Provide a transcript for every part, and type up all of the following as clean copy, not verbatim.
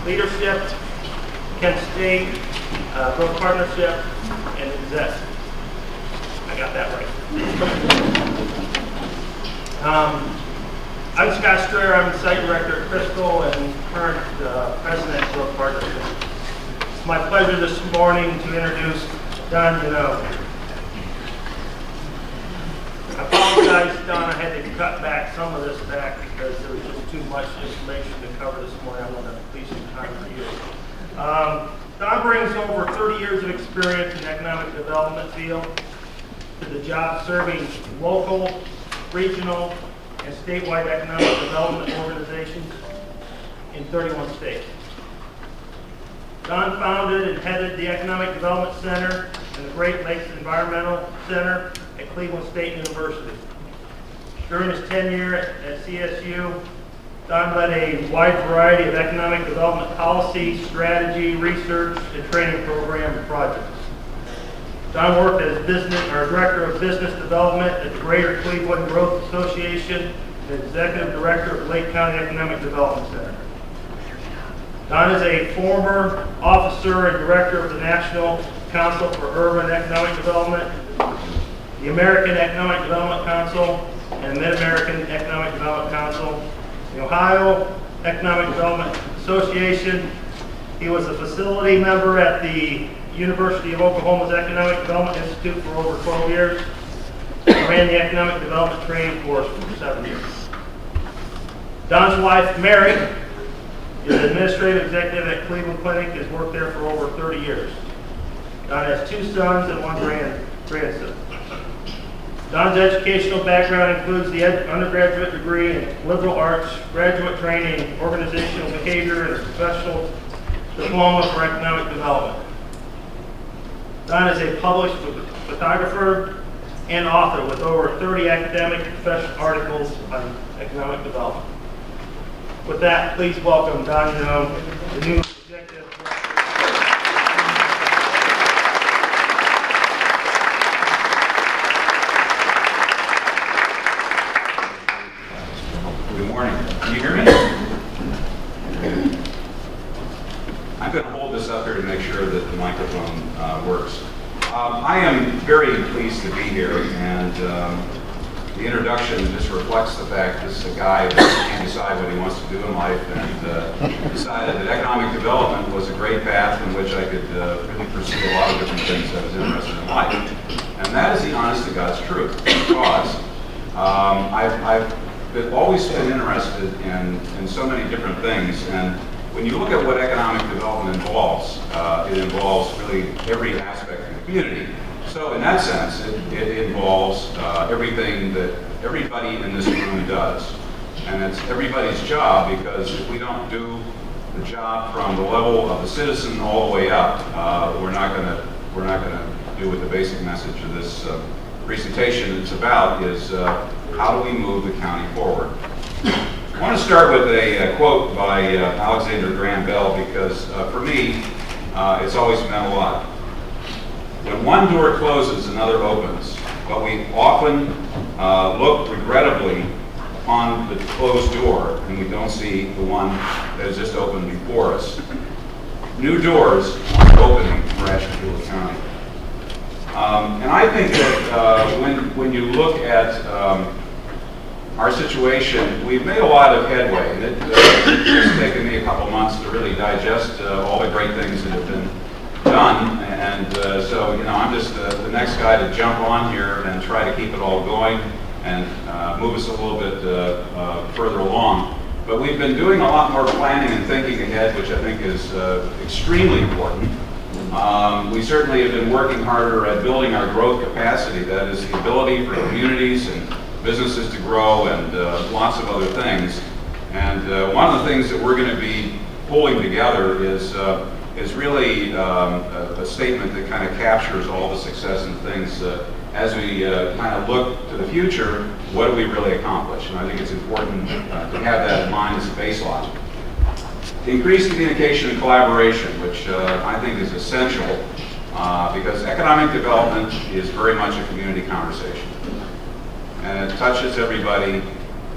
leadership, Kent State, growth partnership, and exec. I got that right. I'm Scott Strayer. I'm the site director at Crystal and current president of Growth Partnership. It's my pleasure this morning to introduce Don Iannone. I apologize, Don, I had to cut back some of this back because there was just too much information to cover this morning. I want to leave some time for you. Don brings over 30 years of experience in the economic development field to the job serving local, regional, and statewide economic development organizations in 31 states. Don founded and headed the Economic Development Center and the Great Lakes Environmental Center at Cleveland State University. During his tenure at CSU, Don led a wide variety of economic development policy, strategy, research, and training program projects. Don worked as Director of Business Development at the Greater Cleveland Growth Association and Executive Director of Lake County Economic Development Center. Don is a former officer and director of the National Council for Urban Economic Development, the American Economic Development Council, and the Mid-American Economic Development Council, the Ohio Economic Development Association. He was a facility member at the University of Oklahoma's Economic Development Institute for over 12 years. He ran the Economic Development Training Course for 7 years. Don's wife, Mary, is an administrative executive at Cleveland Clinic, has worked there for over 30 years. Don has 2 sons and 1 grandson. Don's educational background includes the undergraduate degree in liberal arts, graduate training in organizational behavior, and a professional diploma for economic development. Don is a published photographer and author with over 30 academic and professional articles on economic development. With that, please welcome Don Iannone, the new executive director. Good morning. Can you hear me? I'm going to hold this up here to make sure that the microphone works. I am very pleased to be here, and the introduction just reflects the fact this is a guy that can't decide what he wants to do in life, and decided that economic development was a great path in which I could really pursue a lot of different things I was interested in life. And that is the honest to God's truth, because I've always been interested in so many different things, and when you look at what economic development involves, it involves really every aspect of the community. So in that sense, it involves everything that everybody in this room does. And it's everybody's job, because if we don't do the job from the level of the citizen all the way up, we're not going to do what the basic message of this presentation is about, is how do we move the county forward. I want to start with a quote by Alexander Graham Bell, because for me, it's always meant a lot. When one door closes, another opens, but we often look regrettably upon the closed door and we don't see the one that has just opened before us. New doors are opening for Ashtabula County. And I think that when you look at our situation, we've made a lot of headway, and it's taken me a couple months to really digest all the great things that have been done, and so I'm just the next guy to jump on here and try to keep it all going and move us a little bit further along. But we've been doing a lot more planning and thinking ahead, which I think is extremely important. We certainly have been working harder at building our growth capacity, that is the ability for communities and businesses to grow, and lots of other things. And one of the things that we're going to be pulling together is really a statement that kind of captures all the success and things as we kind of look to the future. What do we really accomplish? And I think it's important to have that in mind as a baseline. Increased communication and collaboration, which I think is essential because economic development is very much a community conversation. And it touches everybody,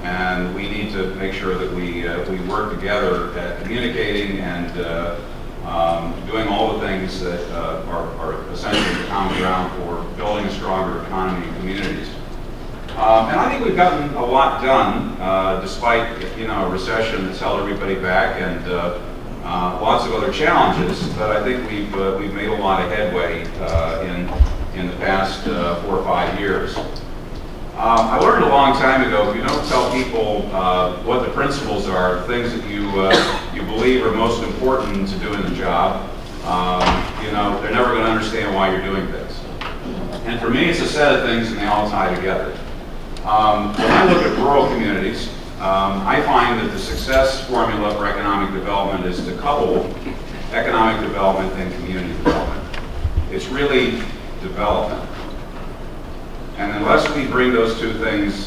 and we need to make sure that we work together at communicating and doing all the things that are essentially the common ground for building a stronger economy and communities. And I think we've gotten a lot done, despite a recession that's held everybody back and lots of other challenges. But I think we've made a lot of headway in the past 4 or 5 years. I learned a long time ago, if you don't tell people what the principles are, things that you believe are most important to doing the job, they're never going to understand why you're doing things. And for me, it's a set of things, and they all tie together. When I look at rural communities, I find that the success formula for economic development is to couple economic development and community development. It's really development. And unless we bring those two things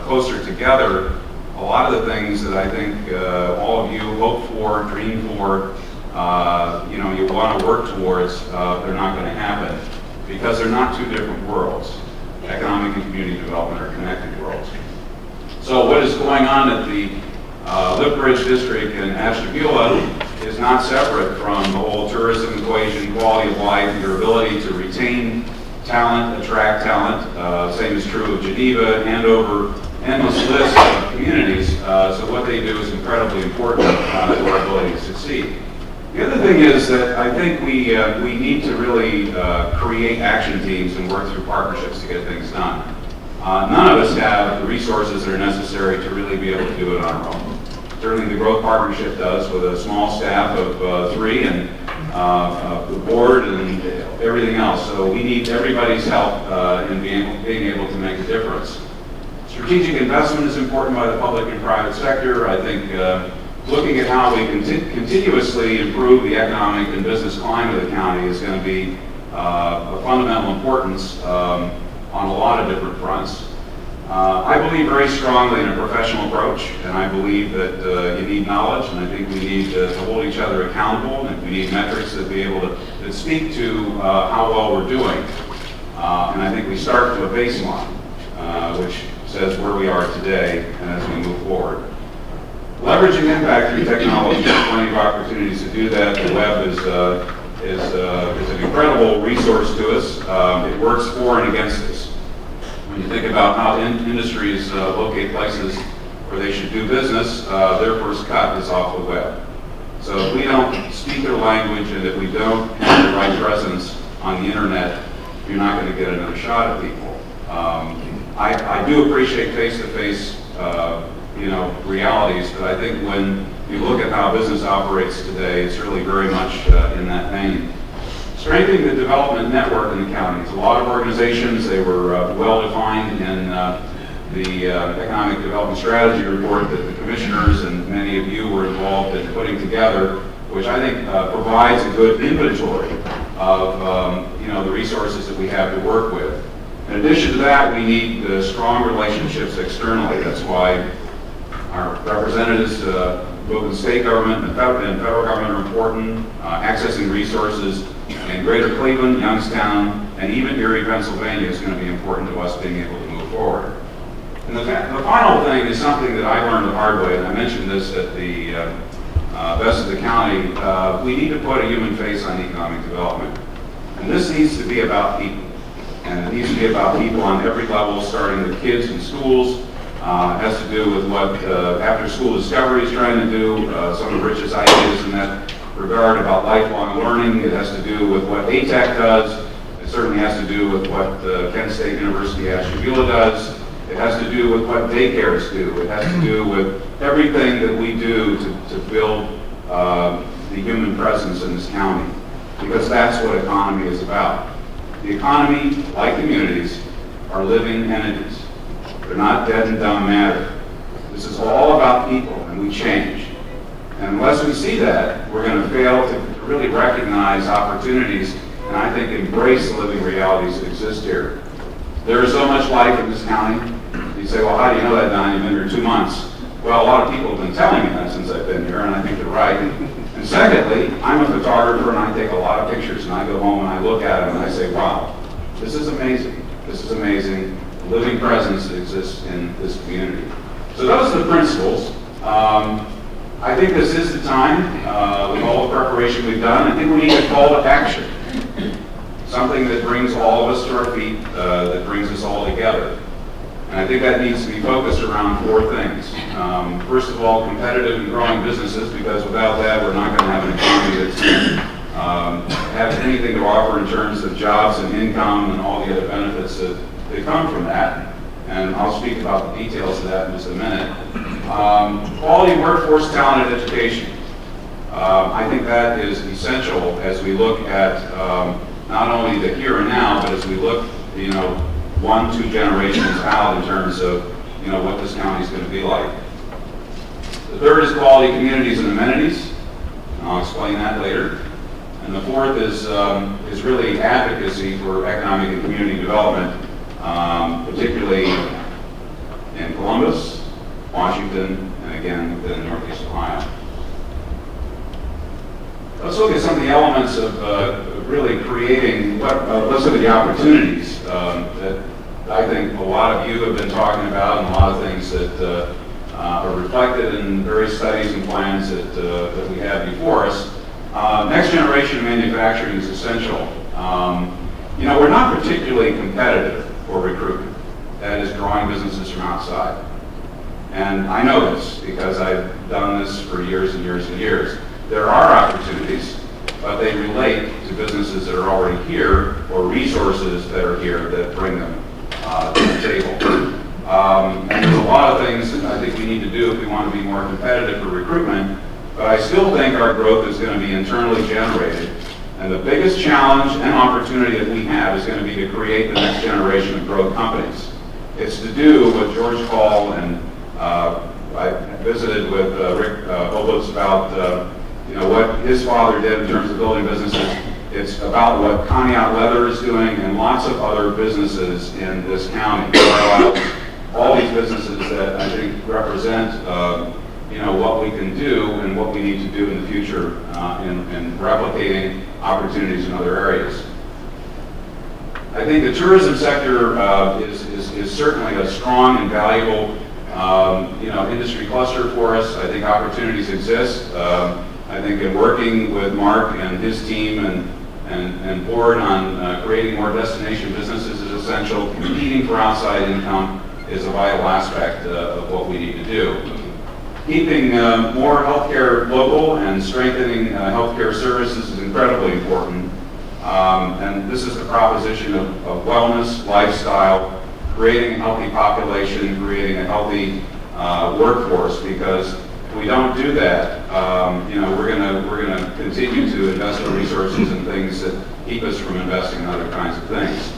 closer together, a lot of the things that I think all of you hope for, dream for, you want to work towards, they're not going to happen because they're not two different worlds. Economic and community development are connected worlds. So what is going on at the Lip Ridge District in Ashtabula is not separate from the whole tourism equation, quality of life, your ability to retain talent, attract talent. Same is true of Geneva, Andover, endless list of communities. So what they do is incredibly important to our ability to succeed. The other thing is that I think we need to really create action teams and work through partnerships to get things done. None of us have the resources that are necessary to really be able to do it on our own. Certainly the Growth Partnership does with a small staff of 3 and the board and everything else. So we need everybody's help in being able to make a difference. Strategic investment is important by the public and private sector. I think looking at how we can continuously improve the economic and business climate of the county is going to be of fundamental importance on a lot of different fronts. I believe very strongly in a professional approach, and I believe that you need knowledge, and I think we need to hold each other accountable, and we need metrics that be able to speak to how well we're doing. And I think we start to a baseline, which says where we are today and as we move forward. Leveraging impact through technology, there's plenty of opportunities to do that. The web is an incredible resource to us. It works for and against us. When you think about how industries locate places where they should do business, their first cut is off the web. So if we don't speak their language and if we don't have the right presence on the internet, you're not going to get another shot at people. I do appreciate face-to-face realities, but I think when you look at how business operates today, it's really very much in that vein. Strengthening the development network in the county. There's a lot of organizations. They were well defined in the Economic Development Strategy report that the commissioners and many of you were involved in putting together, which I think provides a good inventory of the resources that we have to work with. In addition to that, we need strong relationships externally. That's why our representatives, both in state government and federal government, are important. Accessing resources in Greater Cleveland, Youngstown, and even Erie, Pennsylvania is going to be important to us being able to move forward. And the final thing is something that I learned the hard way, and I mentioned this at the Best of the County. We need to put a human face on economic development. And this needs to be about people. And it needs to be about people on every level, starting with kids in schools. It has to do with what after-school discovery is trying to do, some of Rich's ideas in that regard about lifelong learning. It has to do with what ATEC does. It certainly has to do with what Kent State University Ashtabula does. It has to do with what daycares do. It has to do with everything that we do to build the human presence in this county, because that's what economy is about. The economy, like communities, are living entities. They're not dead and dumb matter. This is all about people, and we change. And unless we see that, we're going to fail to really recognize opportunities and I think embrace the living realities that exist here. There is so much life in this county. You say, well, how do you know that, Don? You've been here 2 months. Well, a lot of people have been telling me that since I've been here, and I think they're right. And secondly, I'm a photographer, and I take a lot of pictures, and I go home and I look at them, and I say, wow, this is amazing. This is amazing. The living presence that exists in this community. So So those are the principles. I think this is the time, with all the preparation we've done, I think we need a call to action. Something that brings all of us to our feet, that brings us all together. And I think that needs to be focused around four things. First of all, competitive and growing businesses, because without that, we're not going to have an economy that's going to have anything to offer in terms of jobs and income and all the other benefits that come from that. And I'll speak about the details of that in just a minute. Quality workforce, talent, and education. I think that is essential as we look at not only the here and now, but as we look, 1-2 generations out in terms of, what this county is going to be like. The third is quality communities and amenities. I'll explain that later. And the fourth is really advocacy for economic and community development, particularly in Columbus, Washington, and again within Northeast Ohio. Let's look at some of the elements of really creating let's look at the opportunities that I think a lot of you have been talking about, and a lot of things that are reflected in various studies and plans that we have before us. Next generation manufacturing is essential. We're not particularly competitive for recruitment. That is drawing businesses from outside. And I know this because I've done this for years and years and years. There are opportunities, but they relate to businesses that are already here or resources that are here that bring them to the table. And there's a lot of things that I think we need to do if we want to be more competitive for recruitment, but I still think our growth is going to be internally generated. And the biggest challenge and opportunity that we have is going to be to create the next generation of growth companies. It's to do what George Call and I visited with Rick Obitz about what his father did in terms of building businesses. It's about what Conneaut Leather is doing and lots of other businesses in this county. All these businesses that I think represent what we can do and what we need to do in the future in replicating opportunities in other areas. I think the tourism sector is certainly a strong and valuable industry cluster for us. I think opportunities exist. I think in working with Mark and his team and board on creating more destination businesses is essential. Competing for outside income is a vital aspect of what we need to do. Keeping more healthcare local and strengthening healthcare services is incredibly important. And this is the proposition of wellness, lifestyle, creating a healthy population, creating a healthy workforce, because if we don't do that, we're gonna continue to invest our resources in things that keep us from investing in other kinds of things.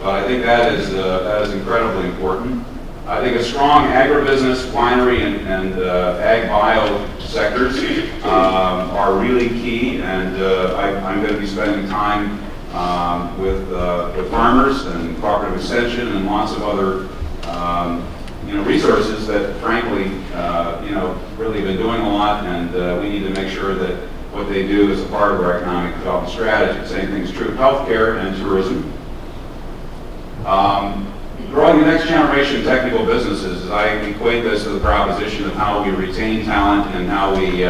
But I think that is incredibly important. I think a strong agribusiness, winery, and ag bio sectors are really key, and I'm going to be spending time with farmers and cooperative extension and lots of other resources that frankly really have been doing a lot, and we need to make sure that what they do is a part of our economic development strategy. Same thing is true of healthcare and tourism. Growing the next generation technical businesses, I equate this to the proposition of how we retain talent and how we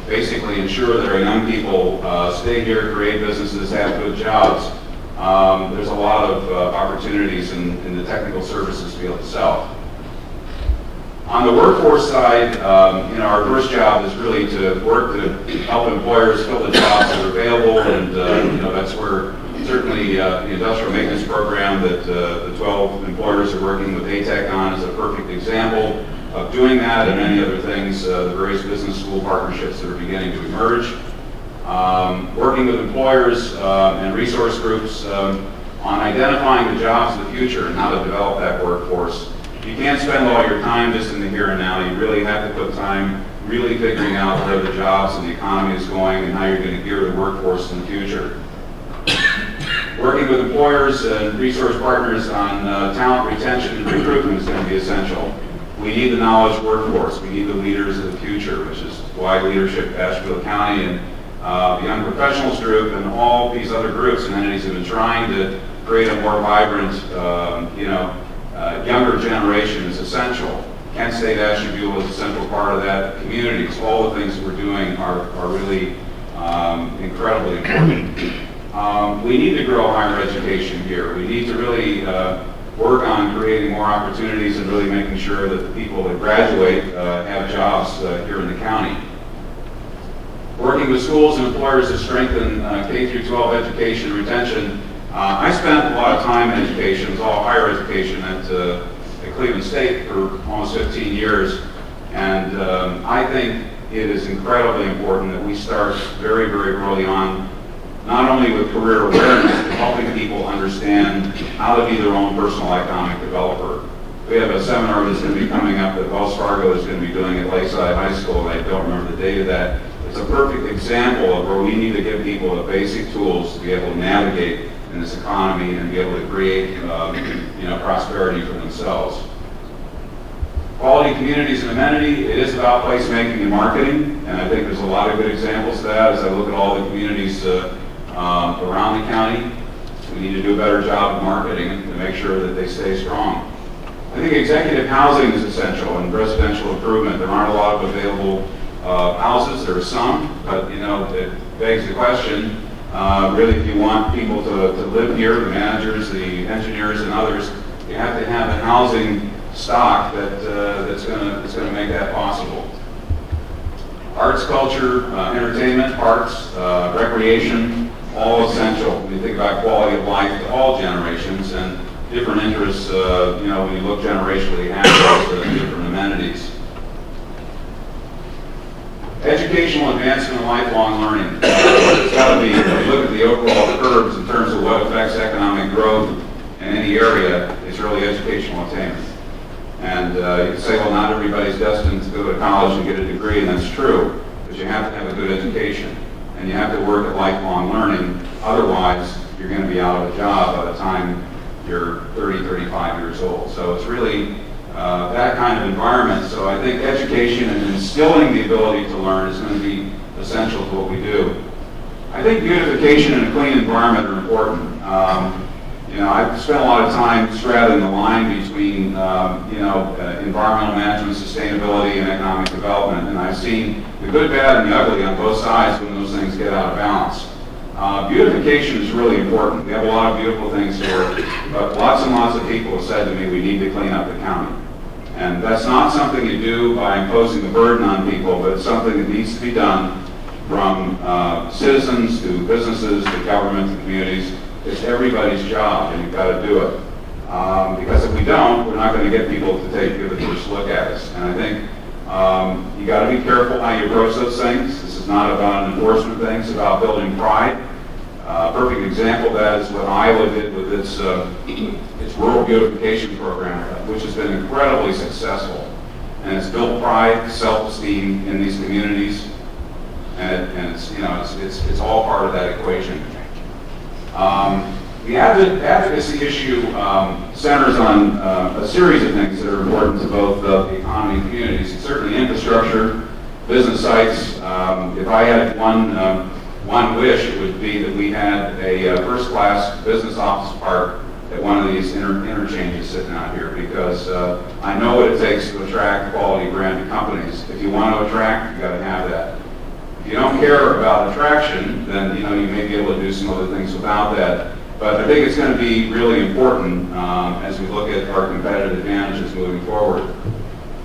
basically ensure that our young people stay here, create businesses, have good jobs. There's a lot of opportunities in the technical services field itself. On the workforce side, our first job is really to work to help employers fill the jobs that are available, and that's where certainly the industrial maintenance program that the 12 employers are working with ATEC on is a perfect example of doing that, and many other things, the various business school partnerships that are beginning to emerge. Working with employers and resource groups on identifying the jobs of the future and how to develop that workforce. You can't spend all your time just in the here and now. You really have to put time really figuring out where the jobs and the economy is going and how you're going to gear the workforce in the future. Working with employers and resource partners on talent retention and recruitment is going to be essential. We need the knowledge workforce. We need the leaders of the future, which is why leadership at Ashtabula County and the Young Professionals Group and all these other groups and entities have been trying to create a more vibrant, younger generation is essential. Kent State Ashtabula is a central part of that community. So all the things that we're doing are really incredibly important. We need to grow higher education here. We need to really work on creating more opportunities and really making sure that the people that graduate have jobs here in the county. Working with schools and employers to strengthen K through 12 education and retention. I spent a lot of time in education, it was all higher education at Cleveland State for almost 15 years. And I think it is incredibly important that we start very, very early on, not only with career awareness, but helping people understand how to be their own personal economic developer. We have a seminar that's going to be coming up that Wells Fargo is going to be doing at Lakeside High School, and I don't remember the date of that. It's a perfect example of where we need to give people the basic tools to be able to navigate in this economy and be able to create prosperity for themselves. Quality communities and amenity, it is about placemaking and marketing, and I think there's a lot of good examples of that as I look at all the communities around the county. We need to do a better job of marketing to make sure that they stay strong. I think executive housing is essential and residential improvement. There aren't a lot of available houses. There are some, but it begs the question, really, if you want people to live here, the managers, the engineers, and others, you have to have a housing stock that's going to make that possible. Arts, culture, entertainment, parks, recreation, all essential when you think about quality of life to all generations and different interests. When you look generationally at different amenities. Educational advancement and lifelong learning. It's got to be, if you look at the overall curves in terms of what affects economic growth in any area, it's really educational attainment. And you can say, well, not everybody's destined to go to college and get a degree, and that's true, but you have to have a good education. And you have to work at lifelong learning. Otherwise, you're going to be out of a job by the time you're 30, 35 years old. So it's really that kind of environment. So I think education and instilling the ability to learn is going to be essential to what we do. I think beautification and a clean environment are important. I've spent a lot of time straddling the line between, environmental management, sustainability, and economic development, and I've seen the good, bad, and the ugly on both sides when those things get out of balance. Beautification is really important. We have a lot of beautiful things here, but lots and lots of people have said to me we need to clean up the county. And that's not something you do by imposing a burden on people, but it's something that needs to be done from citizens to businesses to government to communities. It's everybody's job, and you've got to do it. Because if we don't, we're not going to get people to give a first look at us. And I think you got to be careful how you approach those things. This is not about an enforcement thing. It's about building pride. A perfect example of that is what Iowa did with its rural beautification program, which has been incredibly successful. And it's built pride, self-esteem in these communities, and it's all part of that equation. The advocacy issue centers on a series of things that are important to both the economy and communities. Certainly infrastructure, business sites. If I had one wish, it would be that we had a first-class business office park at one of these interchanges sitting out here, because I know what it takes to attract quality branded companies. If you want to attract, you've got to have that. If you don't care about attraction, then you may be able to do some other things without that. But I think it's going to be really important as we look at our competitive advantages moving forward.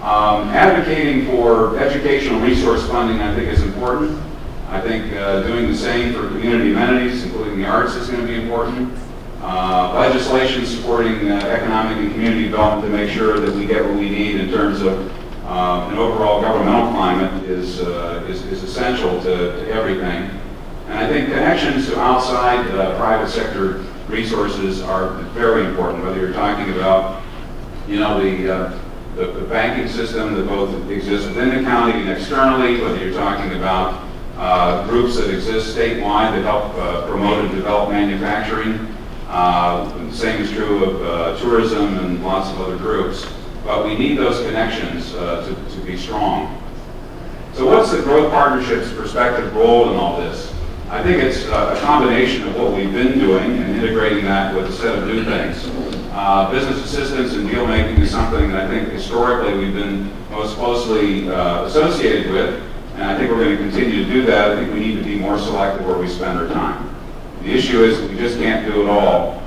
Advocating for educational resource funding, I think, is important. I think doing the same for community amenities, including the arts, is going to be important. Legislation supporting economic and community development to make sure that we get what we need in terms of an overall governmental climate is essential to everything. And I think connections to outside private sector resources are very important, whether you're talking about the banking system that both exists within the county and externally, whether you're talking about groups that exist statewide that help promote and develop manufacturing. The same is true of tourism and lots of other groups. But we need those connections to be strong. So what's the growth partnerships perspective role in all this? I think it's a combination of what we've been doing and integrating that with a set of new things. Business assistance and deal making is something that I think historically we've been most closely associated with, and I think we're going to continue to do that. I think we need to be more selective where we spend our time. The issue is we just can't do it all,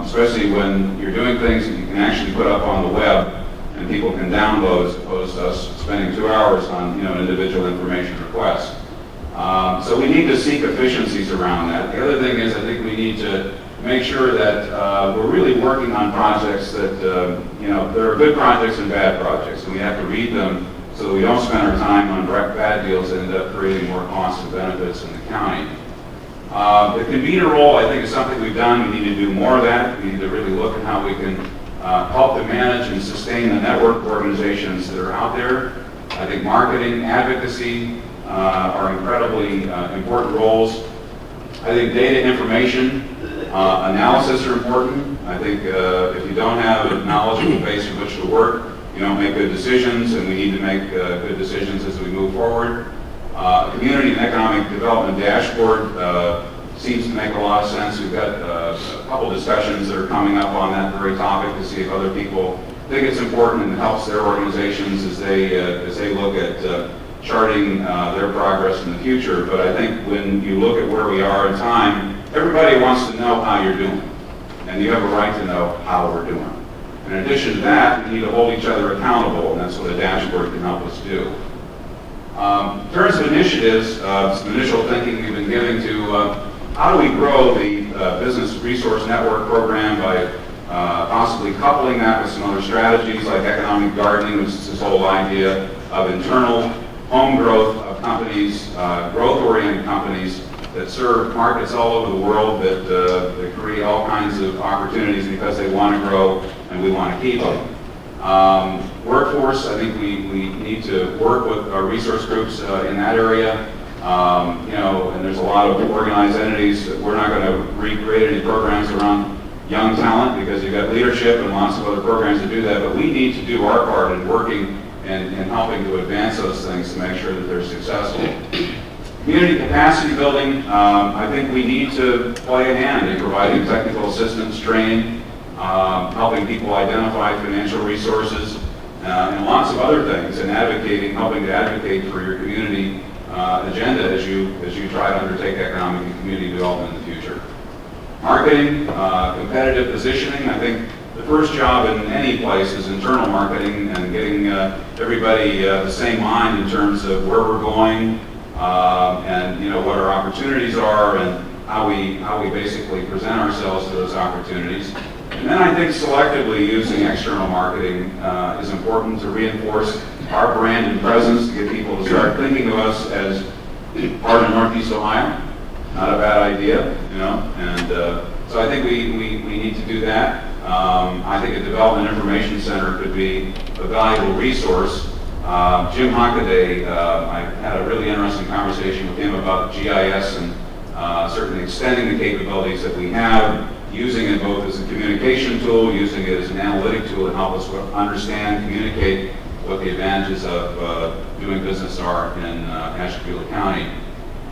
especially when you're doing things that you can actually put up on the web and people can download, as opposed to us spending 2 hours on an individual information request. So we need to seek efficiencies around that. The other thing is I think we need to make sure that we're really working on projects that, there are good projects and bad projects, and we have to read them so that we don't spend our time on direct bad deals and end up creating more costs and benefits in the county. The convener role, I think, is something we've done. We need to do more of that. We need to really look at how we can help to manage and sustain the network organizations that are out there. I think marketing, advocacy are incredibly important roles. I think data information, analysis are important. I think if you don't have a knowledgeable base in which to work, you don't make good decisions, and we need to make good decisions as we move forward. Community and economic development dashboard seems to make a lot of sense. We've got a couple discussions that are coming up on that very topic to see if other people think it's important and helps their organizations as they look at charting their progress in the future. But I think when you look at where we are in time, everybody wants to know how you're doing, and you have a right to know how we're doing. In addition to that, we need to hold each other accountable, and that's what a dashboard can help us do. In terms of initiatives, some initial thinking we've been giving to how do we grow the Business Resource Network program by possibly coupling that with some other strategies like economic gardening, which is this whole idea of internal home growth of companies, growth-oriented companies that serve markets all over the world that create all kinds of opportunities because they want to grow and we want to keep them. Workforce, I think we need to work with our resource groups in that area. And there's a lot of organized entities. We're not going to recreate any programs around young talent because you've got leadership and lots of other programs to do that, but we need to do our part in working and helping to advance those things to make sure that they're successful. Community capacity building, I think we need to play a hand in providing technical assistance, training, helping people identify financial resources, and lots of other things, and helping to advocate for your community agenda as you try to undertake economic and community development in the future. Marketing, competitive positioning. I think the first job in any place is internal marketing and getting everybody the same mind in terms of where we're going and what our opportunities are and how we basically present ourselves to those opportunities. And then I think selectively using external marketing is important to reinforce our brand and presence, to get people to start thinking of us as part of Northeast Ohio. Not a bad idea, and so I think we need to do that. I think a development information center could be a valuable resource. Jim Hockaday, I had a really interesting conversation with him about GIS and certainly extending the capabilities that we have, using it both as a communication tool, using it as an analytic tool to help us understand, communicate what the advantages of doing business are in Ashtabula County.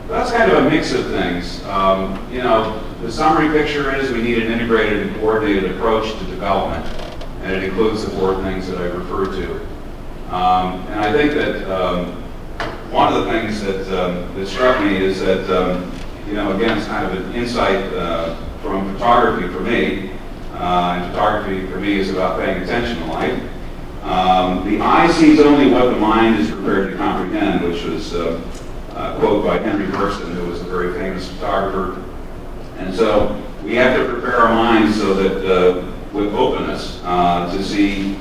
That's kind of a mix of things. The summary picture is we need an integrated and coordinated approach to development, and it includes the 4 things that I referred to. And I think that one of the things that struck me is that, again, it's kind of an insight from photography for me, and photography for me is about paying attention to life. The eye sees only what the mind is prepared to comprehend, which was a quote by Henry Burston, who was a very famous photographer. And so we have to prepare our minds so that with openness to see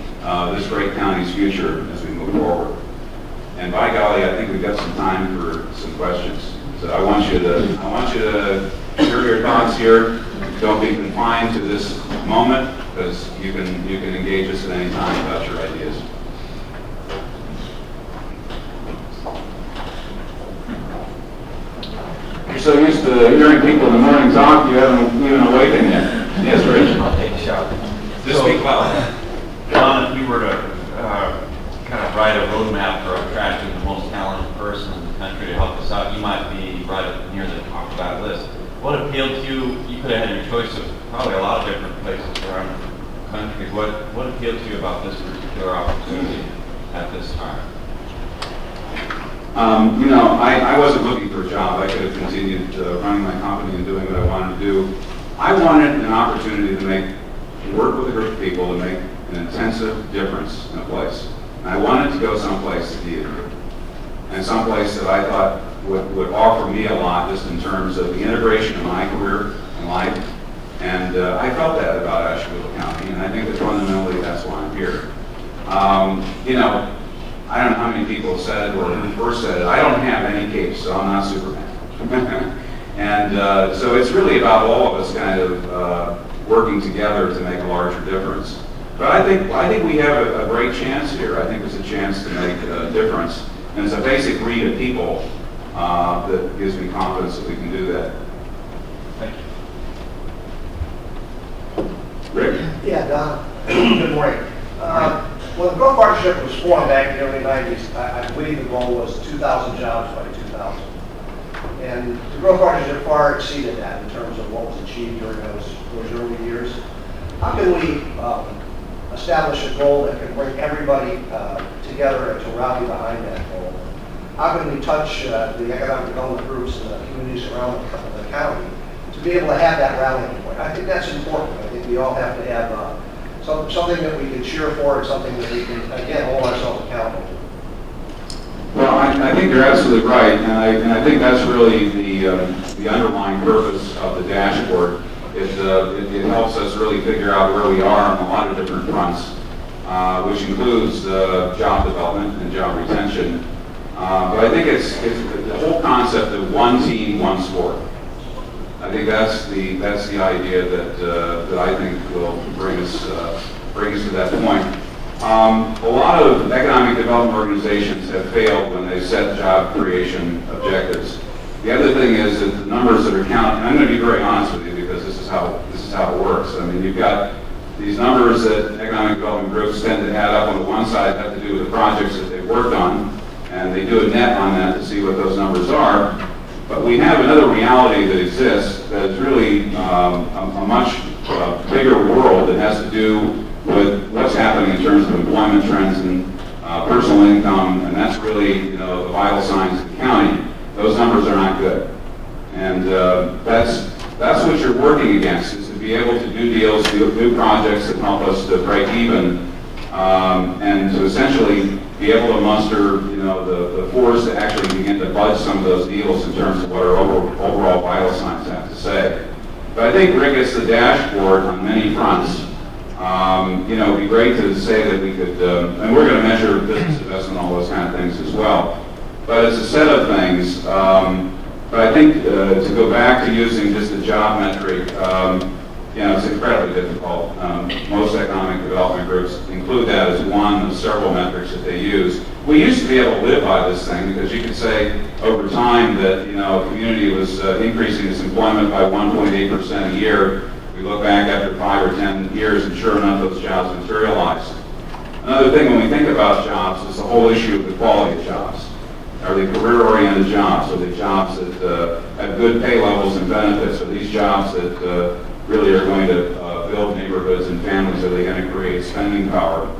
this great county's future as we move forward. And by golly, I think we've got some time for some questions. So I want you to share your thoughts here. Don't be confined to this moment, because you can engage us at any time about your ideas. You're so used to hearing people in the morning talk, you haven't even awakened yet. Yes, Rich? I'll take a shot. Just speak loud. John, if you were to kind of write a roadmap for attracting the most talented person in the country to help us out, you might be right up near the top of that list. What appealed to you? You could have had your choice of probably a lot of different places around the country. What appeals to you about this particular opportunity at this time? I wasn't looking for a job. I could have continued running my company and doing what I wanted to do. I wanted an opportunity to work with a group of people to make an intensive difference in a place. And I wanted to go someplace that needed it. And someplace that I thought would offer me a lot just in terms of the integration of my career and life. And I felt that about Ashtabula County, and I think that fundamentally that's why I'm here. I don't know how many people have said it or who first said it. I don't have any capes, so I'm not Superman. And so it's really about all of us kind of working together to make a larger difference. But I think we have a great chance here. I think there's a chance to make a difference. And it's a basic breed of people that gives me confidence that we can do that. Thank you. Rick? Yeah, Don. Good morning. When the Growth Partnership was formed back in the early 90s, I believe the goal was 2,000 jobs by 2000. And the Growth Partnership far exceeded that in terms of what was achieved during those early years. How can we establish a goal that can bring everybody together and to rally behind that goal? How can we touch the economic development groups and the communities around the county to be able to have that rallying point? I think that's important. I think we all have to have something that we can cheer for and something that we can, again, hold ourselves accountable to. Well, I think you're absolutely right, and I think that's really the underlying purpose of the dashboard. It helps us really figure out where we are on a lot of different fronts, which includes job development and job retention. But I think it's the whole concept of one team, one sport. I think that's the idea that I think will bring us to that point. A lot of economic development organizations have failed when they set job creation objectives. The other thing is that the numbers that are counted, and I'm going to be very honest with you because this is how it works. I mean, you've got these numbers that economic development groups tend to add up on the one side have to do with the projects that they've worked on, and they do a net on that to see what those numbers are. But we have another reality that exists that is really a much bigger world that has to do with what's happening in terms of employment trends and personal income, and that's really the vital signs of the county. Those numbers are not good, and that's what you're working against, is to be able to do deals, do new projects that help us to break even, and to essentially be able to muster the force to actually begin to budge some of those deals in terms of what our overall vital signs have to say. But I think Rick gets the dashboard on many fronts. It'd be great to say that we could, and we're going to measure business investment, all those kind of things as well. But it's a set of things. But I think to go back to using just a job metric, it's incredibly difficult. Most economic development groups include that as one of several metrics that they use. We used to be able to live by this thing because you could say over time that a community was increasing its employment by 1.8% a year. We look back after 5 or 10 years, and sure enough, those jobs materialized. Another thing when we think about jobs is the whole issue of the quality of jobs. Are they career-oriented jobs? Are they jobs that have good pay levels and benefits? Are these jobs that really are going to build neighborhoods and families? Are they going to create spending power?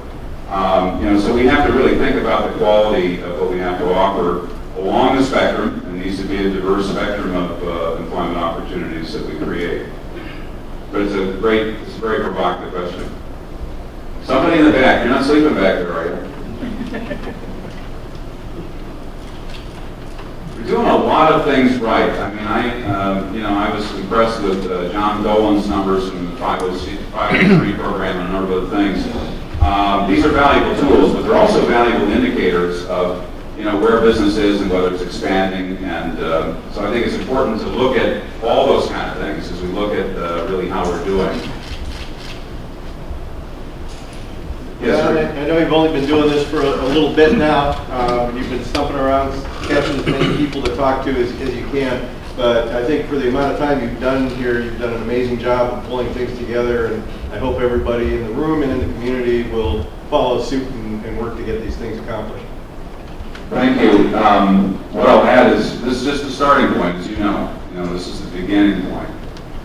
So we have to really think about the quality of what we have to offer along the spectrum. It needs to be a diverse spectrum of employment opportunities that we create. But it's a very provocative question. Somebody in the back, you're not sleeping back there, are you? We're doing a lot of things right. I mean, I was impressed with John Dolan's numbers from the 503 program and a number of other things. These are valuable tools, but they're also valuable indicators of where business is and whether it's expanding. And so I think it's important to look at all those kind of things as we look at really how we're doing. Yes, sir. I know you've only been doing this for a little bit now. You've been stumping around, catching as many people to talk to as you can. But I think for the amount of time you've done here, you've done an amazing job of pulling things together. And I hope everybody in the room and in the community will follow suit and work to get these things accomplished. Thank you. What I'll add is this is just the starting point, as you know. This is the beginning point.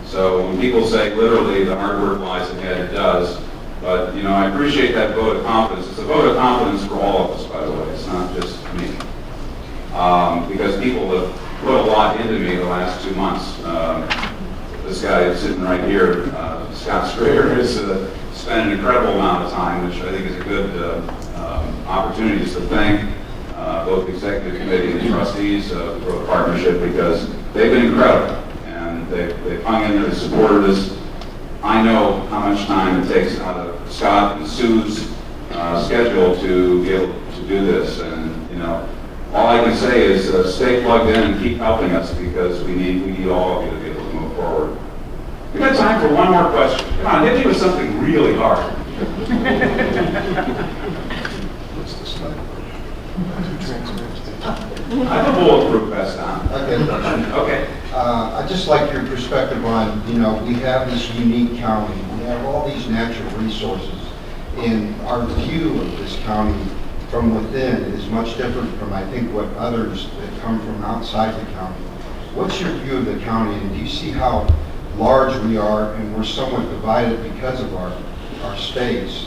So when people say literally the hard work lies ahead, it does. But, you know, I appreciate that vote of confidence. It's a vote of confidence for all of us, by the way. It's not just me. Because people have put a lot into me the last 2 months. This guy sitting right here, Scott Strader, has spent an incredible amount of time, which I think is a good opportunity to thank both the executive committee and the trustees of the Growth Partnership, because they've been incredible. And they've hung in there and supported us. I know how much time it takes out of Scott and Sue's schedule to be able to do this. And, you know, all I can say is stay plugged in and keep helping us, because we need all of you to be able to move forward. We've got time for one more question. Come on, hit me with something really hard. I have a bulletproof vest on. Okay. Okay. I'd just like your perspective on, you know, we have this unique county. We have all these natural resources. And our view of this county from within is much different from, I think, what others that come from outside the county. What's your view of the county, and do you see how large we are and we're somewhat divided because of our space?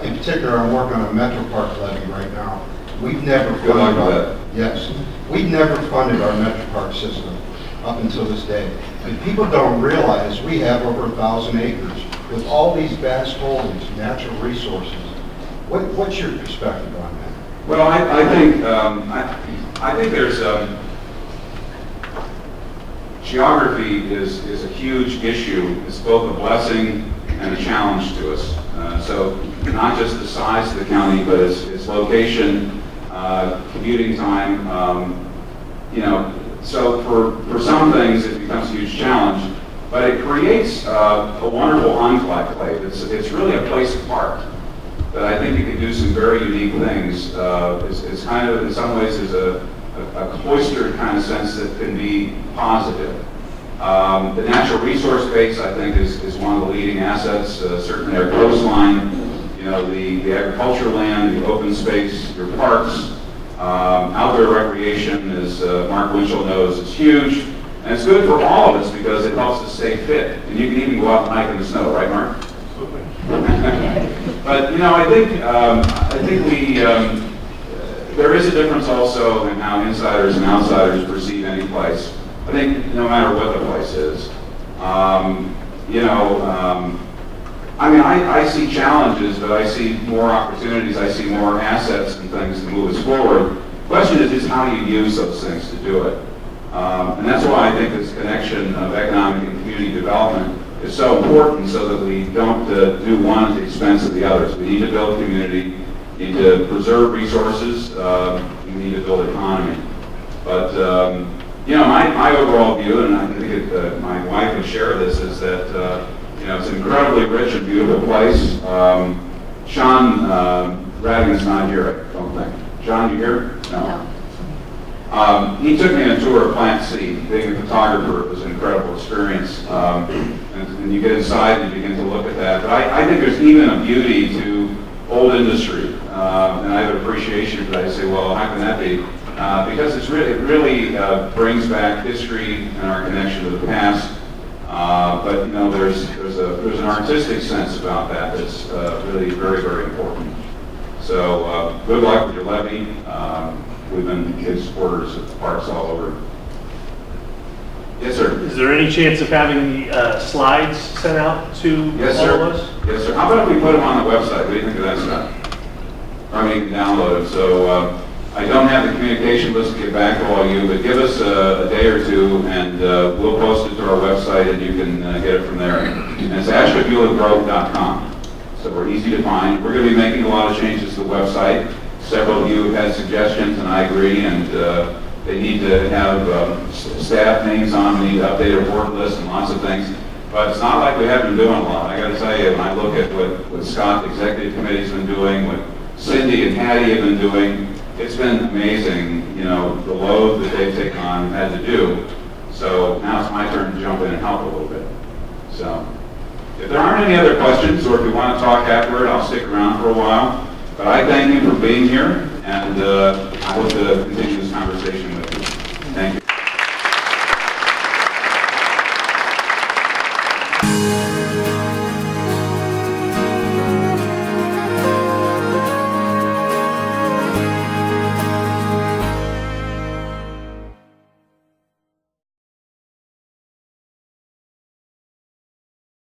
In particular, I'm working on a Metro Park levy right now. We've never Good luck funded with our, that. yes, we've never funded our Metro Park system up until this day. And people don't realize we have over 1,000 acres with all these vast holdings, natural resources. What's your perspective on that? Well, I think there's geography is a huge issue. It's both a blessing and a challenge to us. So not just the size of the county, but its location, commuting time. You know, so for some things it becomes a huge challenge, but it creates a wonderful enclave. It's really a place apart that I think you can do some very unique things. It's kind of, in some ways, is a cloistered kind of sense that can be positive. The natural resource base, I think, is one of the leading assets. Certainly our coastline, you know, the agricultural land, the open space, your parks, outdoor recreation, as Mark Winchell knows, is huge. And it's good for all of us because it helps us stay fit. And you can even go out and hike in the snow, right, Mark? But, you know, I think we, there is a difference also in how insiders and outsiders perceive any place. I think no matter what the place is, you know, I mean, I see challenges, but I see more opportunities. I see more assets and things to move us forward. The question is just how do you use those things to do it? And that's why I think this connection of economic and community development is so important, so that we don't do one at the expense of the others. We need to build community, we need to preserve resources, we need to build economy. But, you know, my overall view, and I think my wife would share this, is that, you know, it's an incredibly rich and beautiful place. Sean Radigan's not here, I don't think. John, you here? No. He took me on a tour of Plant C. Being a photographer was an incredible experience. And you get inside and you begin to look at that. But I think there's even a beauty to old industry. And I have an appreciation for that. I say, well, how can that be? Because it really brings back history and our connection to the past. But you know, there's an artistic sense about that that's really very, very important. So good luck with your levy. We've been big supporters of parks all over. Yes, sir. Is there any chance of having the slides sent out to Yes, all sir. of us? Yes, sir. How about if we put them on the website? What do you think of that stuff? I mean, you can download them. So I don't have the communication list to get back to all you, but give us a day or two, and we'll post it to our website, and you can get it from there. And it's ashtabulagrove.com. So we're easy to find. We're going to be making a lot of changes to the website. Several of you have had suggestions, and I agree, and they need to have staff names on, we need to update our board list and lots of things. But it's not like we haven't been doing a lot. I got to tell you, when I look at what Scott, the executive committee's been doing, what Cindy and Hattie have been doing, it's been amazing, you know, the load that they've taken on and had to do. So now it's my turn to jump in and help a little bit. So if there aren't any other questions, or if you want to talk afterward, I'll stick around for a while. But I thank you for being here, and I hope to continue this conversation with you. Thank you.